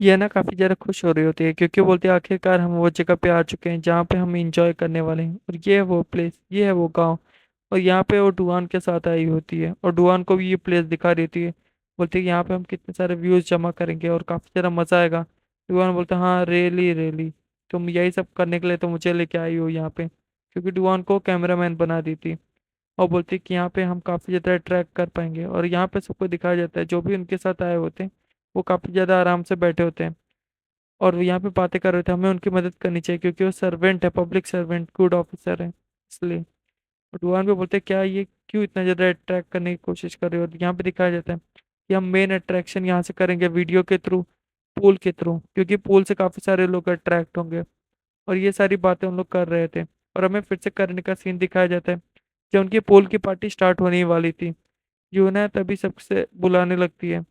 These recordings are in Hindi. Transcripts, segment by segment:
ये ना काफ़ी ज़्यादा खुश हो रही होती है क्योंकि वो बोलती है आखिरकार हम वो जगह पे आ चुके हैं जहाँ पे हम इंजॉय करने वाले हैं, और ये है वो प्लेस, ये है वो गांव। और यहाँ पे वो डुआन के साथ आई होती है और डुआन को भी ये प्लेस दिखा रही होती है। बोलती है कि यहाँ पे हम कितने सारे व्यूज़ जमा करेंगे और काफ़ी ज़्यादा मज़ा आएगा। डुआन बोलता है हाँ रेली रेली, तुम यही सब करने के लिए तो मुझे लेके आई हो यहाँ पे, क्योंकि डुआन को कैमरामैन बना दी थी। और बोलती है कि यहाँ पे हम काफ़ी ज़्यादा ट्रैक कर पाएंगे, और यहाँ पे सबको दिखाया जाता है जो भी उनके साथ आए होते हैं वो काफ़ी ज़्यादा आराम से बैठे होते हैं और वो यहाँ पे बातें कर रहे थे। हमें उनकी मदद करनी चाहिए क्योंकि वो सर्वेंट है, पब्लिक सर्वेंट, गुड ऑफिसर है, इसलिए। और डुआन पे बोलते हैं क्या ये क्यों इतना ज़्यादा अट्रैक्ट करने की कोशिश कर रहे हो, और यहाँ पे दिखाया जाता है कि हम मेन अट्रैक्शन यहाँ से करेंगे वीडियो के थ्रू, पूल के थ्रू, क्योंकि पूल से काफ़ी सारे लोग अट्रैक्ट होंगे। और ये सारी बातें उन लोग कर रहे थे। और हमें फिर से करने का सीन दिखाया जाता है जब उनकी पूल की पार्टी स्टार्ट होने ही वाली थी। यूना तभी सबसे बुलाने लगती है,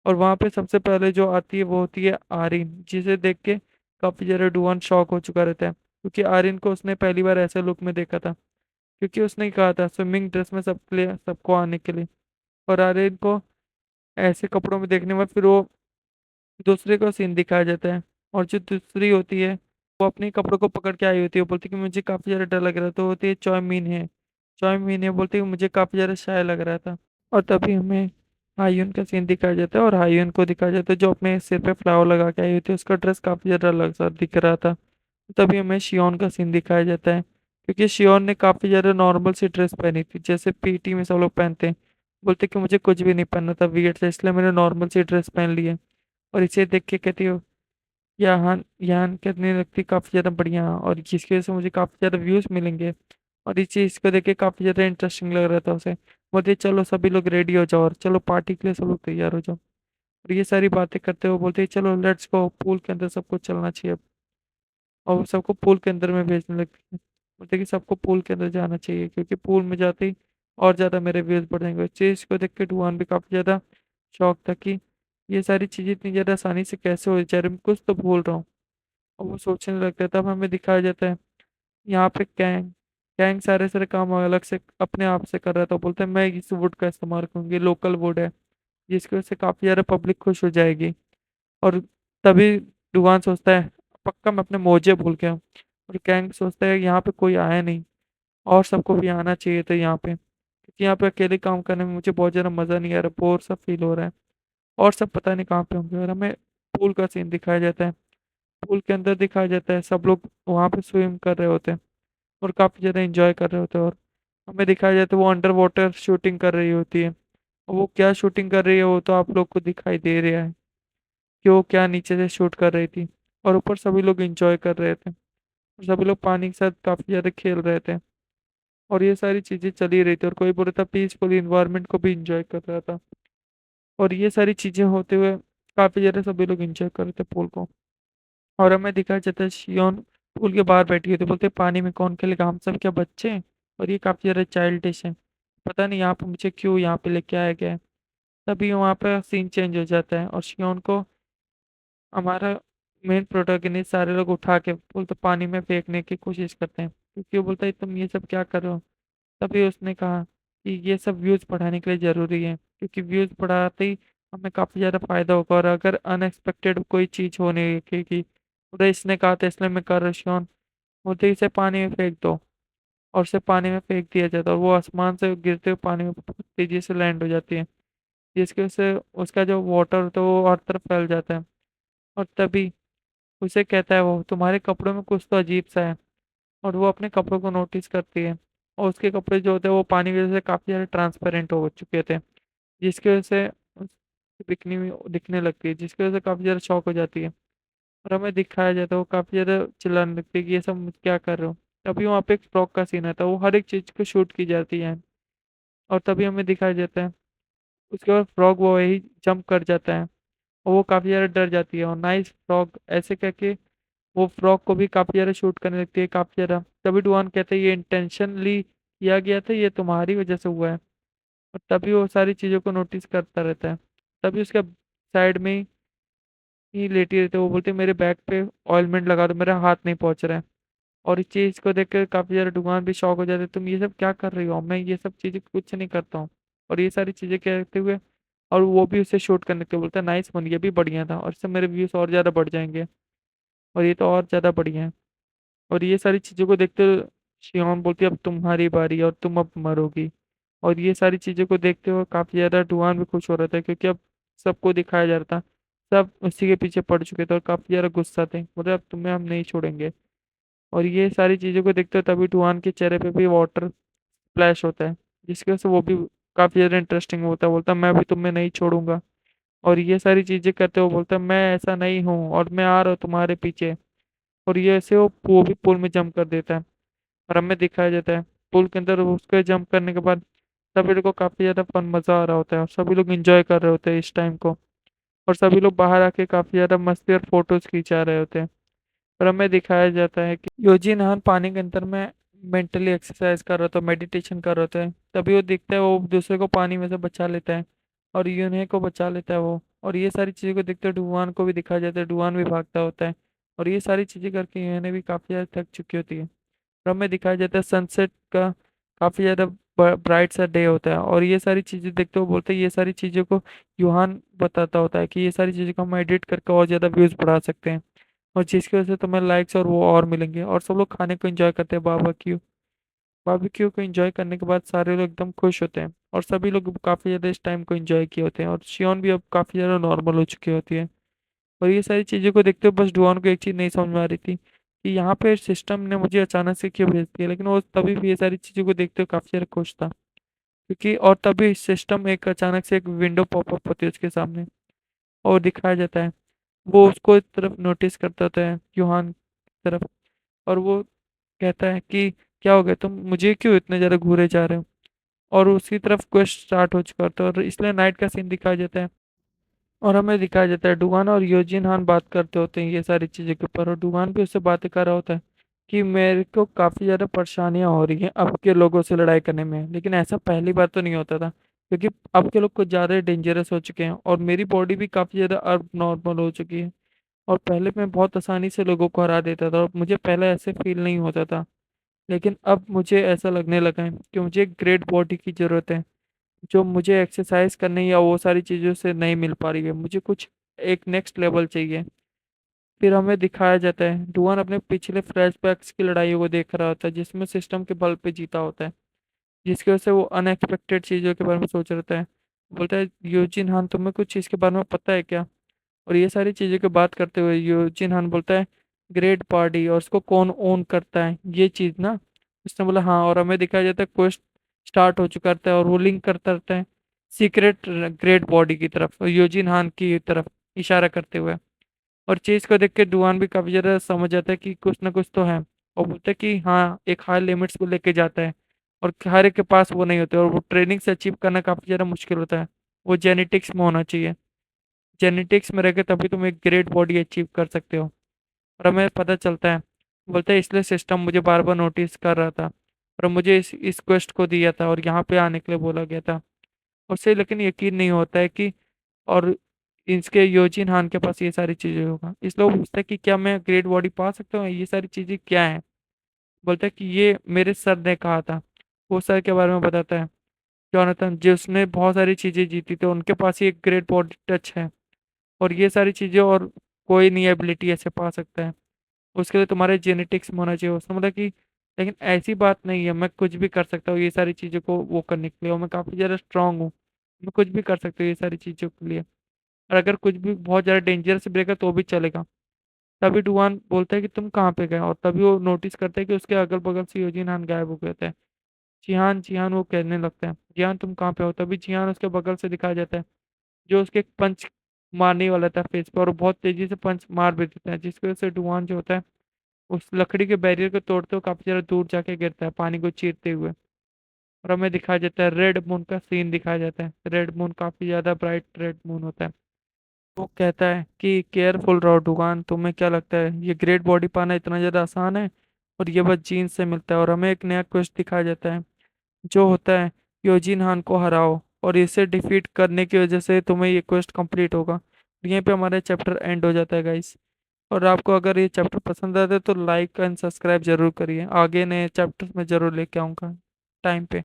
और वहां पे सबसे पहले जो आती है वो होती है आर्यन, जिसे देख के काफी ज्यादा डुआन शॉक हो चुका रहता है क्योंकि आर्यन को उसने पहली बार ऐसे लुक में देखा था, क्योंकि उसने ही कहा था स्विमिंग ड्रेस में सबके लिए, सबको आने के लिए। और आर्यन को ऐसे कपड़ों में देखने में फिर वो दूसरे को सीन दिखाया जाता है। और जो दूसरी होती है वो अपने कपड़ों को पकड़ के आई होती है, वो बोलती है कि मुझे काफी ज्यादा डर लग रहा था, तो होती है चौमिन है, चौमिन है, बोलती है कि मुझे काफी ज्यादा शाय लग रहा था। और तभी हमें हायून का सीन दिखाया जाता है, और हायून को दिखाया जाता है जो अपने सिर पे फ्लावर लगा के आई होती है, उसका ड्रेस काफी ज्यादा अलग सा दिख रहा था। तभी हमें शियोन का सीन दिखाया जाता है क्योंकि शियोन ने काफी ज्यादा नॉर्मल सी ड्रेस पहनी थी जैसे पीटी में सब लोग पहनते हैं। बोलते कि मुझे कुछ भी नहीं पहनना था वियर्ड से, इसलिए मैंने नॉर्मल सी ड्रेस पहन ली है। और इसे देख के कहती हो यहाँ यहाँ कहने लगती काफी ज्यादा बढ़िया, और जिसकी वजह से मुझे काफी ज्यादा व्यूज मिलेंगे। और इस चीज को देख के काफी ज्यादा इंटरेस्टिंग लग रहा था उसे। बोलते चलो सभी लोग रेडी हो जाओ और चलो पार्टी के लिए सब लोग तैयार हो जाओ। और ये सारी बातें करते हुए बोलते चलो लेट्स गो, पूल के अंदर सबको चलना चाहिए। और वो सबको पूल के अंदर में भेजने लगती है। बोलते कि सबको पूल के अंदर जाना चाहिए क्योंकि पूल में जाते ही और ज्यादा मेरे व्यूज बढ़ जाएंगे। इस चीज को देख के डुआन भी काफी ज्यादा शौक था कि ये सारी चीजें इतनी ज्यादा आसानी से कैसे हो जा रही, मैं कुछ तो भूल रहा हूँ। और वो सोचने लगता है। तब हमें दिखाया जाता है यहाँ पे कैंग, कैंग सारे सारे काम अलग से अपने आप से कर रहा था। बोलते हैं मैं इस वुड का इस्तेमाल करूंगी, लोकल वुड है, जिसकी वजह से काफी ज्यादा पब्लिक खुश हो जाएगी। और तभी डुगान सोचता है पक्का मैं अपने मोजे भूल गया हूँ। और कैंग सोचता है यहाँ पे कोई आया नहीं और सबको भी आना चाहिए था यहाँ पे, क्योंकि यहाँ पे अकेले काम करने में मुझे बहुत ज्यादा मजा नहीं आ रहा, बोर सा फील हो रहा है। और सब पता नहीं कहाँ पे होंगे। और हमें पूल का सीन दिखाया जाता है, पूल के अंदर दिखाया जाता है सब लोग वहां पे स्विम कर रहे होते हैं और काफी ज्यादा एंजॉय कर रहे होते हैं। और हमें दिखाया जाता है वो अंडर वाटर शूटिंग कर रही होती है। और वो क्या शूटिंग कर रही है वो तो आप लोग को दिखाई दे रहा है कि वो क्या नीचे से शूट कर रही थी। और ऊपर सभी लोग एंजॉय कर रहे थे और सभी लोग पानी के साथ काफी ज्यादा खेल रहे थे। और ये सारी चीजें चली रही थी और कोई बोल रहा था पीसफुल इन्वायरमेंट को भी इंजॉय कर रहा था। और ये सारी चीजें होते हुए काफी ज्यादा सभी लोग एंजॉय कर रहे थे पूल को। और हमें दिखाया जाता है शियोन पूल के बाहर बैठी है तो बोलते पानी में कौन खेलेगा, हम सब क्या बच्चे हैं? और ये काफी ज्यादा चाइल्डिश है, पता नहीं यहाँ पे मुझे क्यों यहाँ पे लेके आया गया है। तभी वहाँ पे सीन चेंज हो जाता है और शियोन को हमारा मेन प्रोटोगनिस्ट सारे लोग उठा के बोलते पानी में फेंकने की कोशिश करते हैं, क्योंकि वो बोलता है तुम ये सब क्या कर रहे हो। तभी उसने कहा कि ये सब व्यूज बढ़ाने के लिए जरूरी है, क्योंकि व्यूज बढ़ाते ही हमें काफी ज्यादा फायदा होगा। और अगर अनएक्सपेक्टेड कोई चीज होने की, तो इसने कहा था इसलिए मैं कर रहा हूँ शियोन। बोलते इसे पानी में फेंक दो, और उसे पानी में फेंक दिया जाता है और वो आसमान से गिरते हुए पानी में बहुत तेजी से लैंड हो जाती है, जिसकी वजह से उसका जो वाटर होता है वो हर तरफ फैल जाता है। और तभी उसे कहता है वो तुम्हारे कपड़ों में कुछ तो अजीब सा है। और वो अपने कपड़ों को नोटिस करती है और उसके कपड़े जो होते हैं वो पानी की वजह से काफी ज्यादा ट्रांसपेरेंट हो चुके थे, जिसकी वजह से दिखने लगती है, जिसकी वजह से काफी ज्यादा शॉक हो जाती है। और हमें दिखाया जाता है वो काफी ज्यादा चिल्लाने लगती है कि ये सब क्या कर रहे हो। तभी वहाँ पे एक फ्रॉक का सीन आता है, वो हर एक चीज को शूट की जाती है। और तभी हमें दिखाया जाता है उसके बाद फ्रॉग वो वही जंप कर जाता है और वो काफी ज्यादा डर जाती है और नाइस फ्रॉग ऐसे करके वो फ्रॉग को भी काफी ज्यादा शूट करने लगती है काफी ज्यादा। तभी डुआन कहते हैं ये इंटेंशनली किया गया था, ये तुम्हारी वजह से हुआ है। और तभी वो सारी चीजों को नोटिस करता रहता है। तभी उसके साइड में ही लेटी रहती है, वो बोलते मेरे बैक पे ऑइलमेंट लगा दो, मेरा हाथ नहीं पहुंच रहा है। और इस चीज को देखकर काफी ज्यादा डुगान भी शॉक हो जाते तुम ये सब क्या कर रही हो, मैं ये सब चीजें कुछ नहीं करता हूँ। और ये सारी चीजें कहते हुए और वो भी उसे शूट करने के लिए बोलता है नाइस वन, ये भी बढ़िया था और इससे मेरे व्यूज और ज़्यादा बढ़ जाएंगे और ये तो और ज़्यादा बढ़िया है। और ये सारी चीज़ों को देखते हुए शियोन बोलती है अब तुम्हारी बारी और तुम अब मरोगी। और ये सारी चीज़ों को देखते हुए काफ़ी ज़्यादा डुआन भी खुश हो रहा था क्योंकि अब सबको दिखाया जा रहा था, सब उसी के पीछे पड़ चुके थे और काफ़ी ज़्यादा गुस्सा थे, बोले अब तुम्हें हम नहीं छोड़ेंगे। और ये सारी चीज़ों को देखते हुए तभी डुआन के चेहरे पे भी वाटर स्प्लैश होता है, जिसकी वजह से वो भी काफ़ी ज़्यादा इंटरेस्टिंग होता है, बोलता है मैं भी तुम्हें नहीं छोड़ूंगा। और ये सारी चीज़ें करते हुए बोलता है मैं ऐसा नहीं हूँ और मैं आ रहा हूँ तुम्हारे पीछे। और ये ऐसे वो भी पुल में जंप कर देता है और हमें दिखाया जाता है पुल के अंदर उसके जंप करने के बाद सभी लोग को काफी ज्यादा फन मजा आ रहा होता है और सभी लोग एंजॉय कर रहे होते हैं इस टाइम को। और सभी लोग बाहर आके काफी ज्यादा मस्ती और फोटोज खींचा रहे होते हैं। और हमें दिखाया जाता है कि योजी नहान पानी के अंदर में मेंटली एक्सरसाइज कर रहा था, मेडिटेशन कर रहा था, तभी वो दिखता है वो दूसरे को पानी में से बचा लेता है और यूने को बचा लेता है वो। और ये सारी चीज़ों को देखते हुए डुवान को भी दिखाया जाता है, डुवान भी भागता होता है। और ये सारी चीज़ें करके यूने भी काफ़ी ज़्यादा थक चुकी होती है। और हमें दिखाया जाता है सनसेट का काफ़ी ज़्यादा ब्राइट सा डे होता है और ये सारी चीज़ें देखते हुए बोलते हैं ये सारी चीज़ों को यूहान बताता होता है कि ये सारी चीज़ें को हम एडिट करके और ज़्यादा व्यूज़ बढ़ा सकते हैं और जिसकी वजह से तुम्हें लाइक्स और वो और मिलेंगे। और सब लोग खाने को एंजॉय करते हैं बारबेक्यू। बारबेक्यू को एंजॉय करने के बाद सारे लोग एकदम खुश होते हैं और सभी लोग काफ़ी ज़्यादा इस टाइम को एंजॉय किए होते हैं और शियोन भी अब काफ़ी ज़्यादा नॉर्मल हो चुकी होती है। और ये सारी चीज़ों को देखते हुए बस डुआन को एक चीज़ नहीं समझ में आ रही थी कि यहाँ पे सिस्टम ने मुझे अचानक से क्यों भेज दिया, लेकिन वो तभी भी ये सारी चीज़ों को देखते हुए काफ़ी ज़्यादा खुश था क्योंकि और तभी सिस्टम एक अचानक से एक विंडो पॉपअप होती है उसके सामने और दिखाया जाता है वो उसको एक तरफ नोटिस करता होता है यूहान की तरफ। और वो कहता है कि क्या हो गया तुम मुझे क्यों इतने ज़्यादा घूरे जा रहे हो। और उसकी तरफ क्वेश्चन स्टार्ट हो चुका होता है और इसलिए नाइट का सीन दिखाया जाता है। और हमें दिखाया जाता है डुगान और योजिन हान बात करते होते हैं ये सारी चीज़ों के ऊपर और डुगान भी उससे बातें कर रहा होता है कि मेरे को काफ़ी ज़्यादा परेशानियां हो रही हैं अब के लोगों से लड़ाई करने में, लेकिन ऐसा पहली बार तो नहीं होता था क्योंकि अब के लोग कुछ ज़्यादा डेंजरस हो चुके हैं और मेरी बॉडी भी काफ़ी ज़्यादा अब नॉर्मल हो चुकी है। और पहले मैं बहुत आसानी से लोगों को हरा देता था और मुझे पहले ऐसे फील नहीं होता था, लेकिन अब मुझे ऐसा लगने लगा है कि मुझे एक ग्रेट बॉडी की ज़रूरत है जो मुझे एक्सरसाइज करने या वो सारी चीज़ों से नहीं मिल पा रही है, मुझे कुछ एक नेक्स्ट लेवल चाहिए। फिर हमें दिखाया जाता है डुआन अपने पिछले फ्लैशबैक्स की लड़ाइयों को देख रहा होता है जिसमें सिस्टम के बल पे जीता होता है, जिसकी वजह से वो अनएक्सपेक्टेड चीज़ों के बारे में सोच रहा है। बोलता है यूजिन हान तुम्हें कुछ चीज़ के बारे में पता है क्या। और ये सारी चीज़ों की बात करते हुए यूजिन हान बोलता है ग्रेट पार्टी और उसको कौन ओन करता है ये चीज़ ना। उसने बोला हाँ, और हमें दिखाया जाता है क्वेस्ट स्टार्ट हो चुका रहता है और वो लिंक करता रहता है सीक्रेट ग्रेट बॉडी की तरफ, यूजिन हान की तरफ इशारा करते हुए। और चीज को देख के डुआन भी काफी ज्यादा समझ जाता है कि कुछ ना कुछ तो है और बोलता है कि हाँ एक हाई लिमिट्स को लेके जाता है और हर एक के पास वो नहीं होते और वो ट्रेनिंग से अचीव करना काफी ज्यादा मुश्किल होता है। वो जेनेटिक्स में होना चाहिए, जेनेटिक्स में रहकर तभी तुम एक ग्रेट बॉडी अचीव कर सकते हो। और हमें पता चलता है, बोलते हैं इसलिए सिस्टम मुझे बार बार नोटिस कर रहा था और मुझे इस क्वेस्ट को दिया था और यहाँ पे आने के लिए बोला गया था। उससे लेकिन यकीन नहीं होता है कि और इसके योजिन हान के पास ये सारी चीजें होगा, इसलिए वो पूछता है कि क्या मैं ग्रेट बॉडी पा सकता हूँ, ये सारी चीजें क्या है। बोलता है कि ये मेरे सर ने कहा था। वो सर के बारे में बताता है जॉनथन जिसने बहुत सारी चीजें जीती थी उनके पास ही एक ग्रेट बॉडी टच है और ये सारी चीजें और कोई नहीं एबिलिटी ऐसे पा सकता है, उसके लिए तुम्हारे जेनेटिक्स में होना चाहिए। उसने बोला कि लेकिन ऐसी बात नहीं है, मैं कुछ भी कर सकता हूँ ये सारी चीज़ों को वो करने के लिए और मैं काफ़ी ज़्यादा स्ट्रांग हूँ, मैं कुछ भी कर सकता हूँ ये सारी चीज़ों के लिए। और अगर कुछ भी बहुत ज़्यादा डेंजरस ब्रेक है तो भी चलेगा। तभी डुआन बोलता है कि तुम कहाँ पे गए और तभी वो नोटिस करता है कि उसके अगल बगल से योजिन हान गायब हो गया होता है। जिहान जिहान वो कहने लगता है जिहान तुम कहाँ पे हो, तभी जिहान उसके बगल से दिखाया जाता है जो उसके एक पंच मारने वाला था फेस पे और वो बहुत तेजी से पंच मार भी देता है जिसकी वजह से डुआन जो होता है उस लकड़ी के बैरियर को तोड़ते हुए काफी ज्यादा दूर जाके गिरता है पानी को चीरते हुए। और हमें दिखाया जाता है रेड मून का सीन दिखाया जाता है, रेड मून काफी ज्यादा ब्राइट रेड मून होता है। वो कहता है कि केयरफुल रहो डुगान, तुम्हें क्या लगता है ये ग्रेट बॉडी पाना इतना ज्यादा आसान है और ये बस जीन से मिलता है। और हमें एक नया क्वेस्ट दिखाया जाता है जो होता है योजिन हान को हराओ और इसे डिफीट करने की वजह से तुम्हें ये क्वेस्ट कंप्लीट होगा। यहीं पे हमारा चैप्टर एंड हो जाता है गाइस। और आपको अगर ये चैप्टर पसंद आता है तो लाइक एंड सब्सक्राइब जरूर करिए, आगे नए चैप्टर में जरूर लेके आऊँगा टाइम पे।